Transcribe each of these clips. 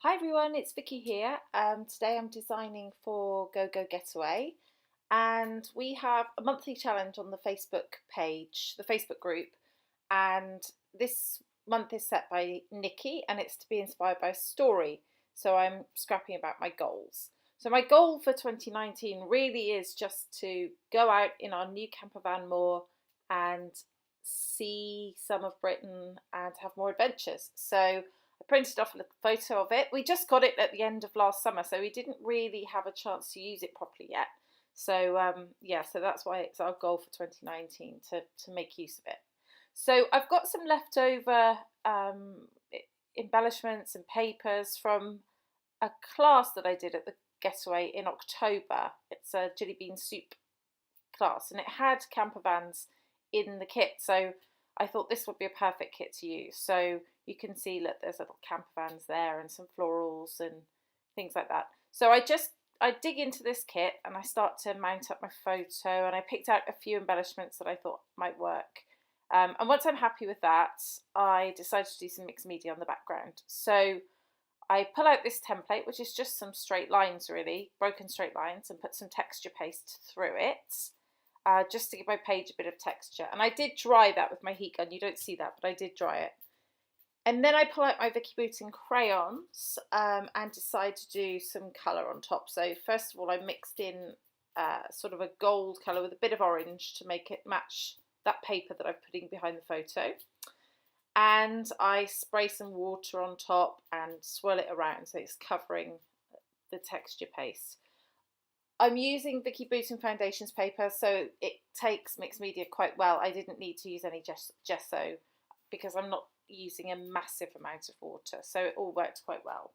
Hi everyone, it's Vicky here. Today I'm designing for GoGoGetaway, and we have a monthly challenge on the Facebook page, the Facebook group, and this month is set by Nikki and it's to be inspired by a story. So I'm scrapping about my goals. So my goal for 2019 really is just to go out in our new camper van more and see some of Britain and have more adventures. So I printed off a little photo of it. We just got it at the end of last summer, so we didn't really have a chance to use it properly yet. So yeah, so that's why it's our goal for 2019 to make use of it. So I've got some leftover embellishments and papers from a class that I did at the Getaway in October. It's a jelly bean soup class, and it had camper vans in the kit, so I thought this would be a perfect kit to use. So you can see, look, there's little camper vans there and some florals and things like that. So I dig into this kit and I start to mount up my photo, and I picked out a few embellishments that I thought might work. And once I'm happy with that, I decided to do some mixed media on the background. So I pull out this template, which is just some straight lines really, broken straight lines, and put some texture paste through it. Just to give my page a bit of texture. And I did dry that with my heat gun. You don't see that, but I did dry it. And then I pull out my Vicki crayons and decide to do some colour on top. So first of all, I mixed in sort of a gold colour with a bit of orange to make it match that paper that I'm putting behind the photo. And I spray some water on top and swirl it around so it's covering the texture paste. I'm using Vicki Foundations paper, so it takes mixed media quite well. I didn't need to use any gesso because I'm not using a massive amount of water, so it all works quite well.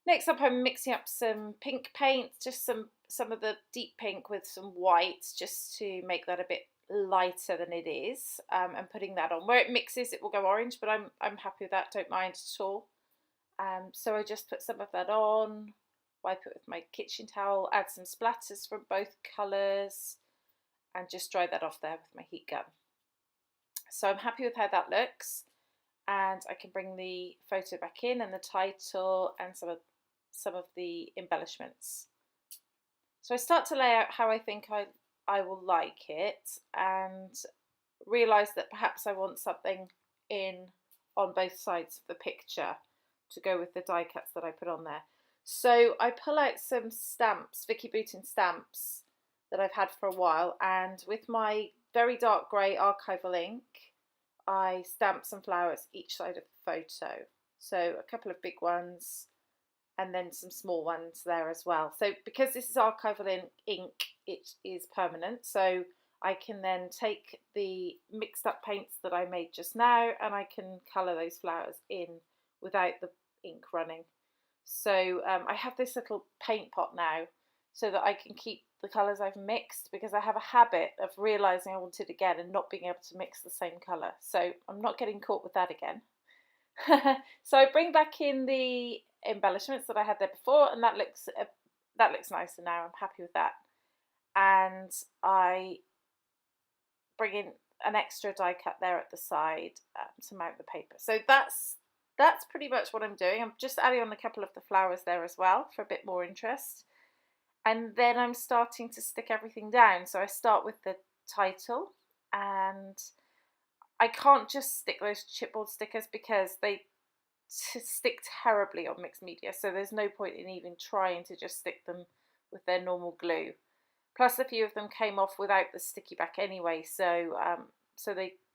Next up, I'm mixing up some pink paint, just some of the deep pink with some white, just to make that a bit lighter than it is, and putting that on. Where it mixes, it will go orange, but I'm happy with that, don't mind at all. So I just put some of that on, wipe it with my kitchen towel, add some splatters from both colours, and just dry that off there with my heat gun. So I'm happy with how that looks, and I can bring the photo back in and the title and some of the embellishments. So I start to lay out how I think I will like it, and realise that perhaps I want something in on both sides of the picture to go with the die cuts that I put on there. So I pull out some stamps, Vicki stamps that I've had for a while, and with my very dark grey archival ink, I stamp some flowers each side of the photo. So a couple of big ones and then some small ones there as well. So because this is archival ink, it is permanent. So I can then take the mixed up paints that I made just now and I can colour those flowers in without the ink running. So I have this little paint pot now so that I can keep the colours I've mixed, because I have a habit of realising I want it again and not being able to mix the same colour. So I'm not getting caught with that again. So I bring back in the embellishments that I had there before, and that looks nicer now. I'm happy with that. And I bring in an extra die cut there at the side to mount the paper. So that's pretty much what I'm doing. I'm just adding on a couple of the flowers there as well for a bit more interest. And then I'm starting to stick everything down. So I start with the title, and I can't just stick those chipboard stickers because they stick terribly on mixed media. So there's no point in even trying to just stick them with their normal glue. Plus a few of them came off without the sticky back anyway, so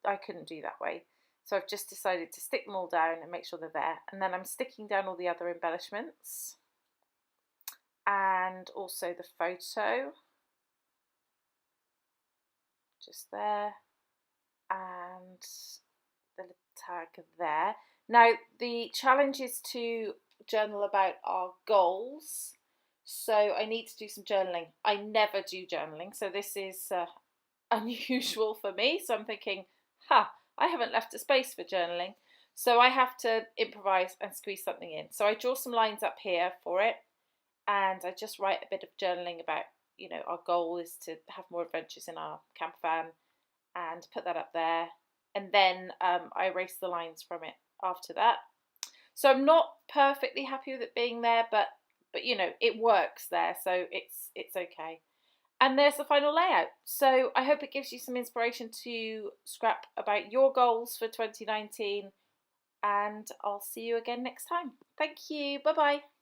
I couldn't do that way. So I've just decided to stick them all down and make sure they're there. And then I'm sticking down all the other embellishments and also the photo, just there, and the little tag there. Now the challenge is to journal about our goals, so I need to do some journaling. I never do journaling, so this is unusual for me. So I'm thinking, I haven't left a space for journaling, so I have to improvise and squeeze something in. So I draw some lines up here for it, and I just write a bit of journaling about, our goal is to have more adventures in our camper van, and put that up there. And then I erase the lines from it after that. So I'm not perfectly happy with it being there, but you know, it works there, so it's okay. And there's the final layout. So I hope it gives you some inspiration to scrap about your goals for 2019, and I'll see you again next time. Thank you. Bye bye.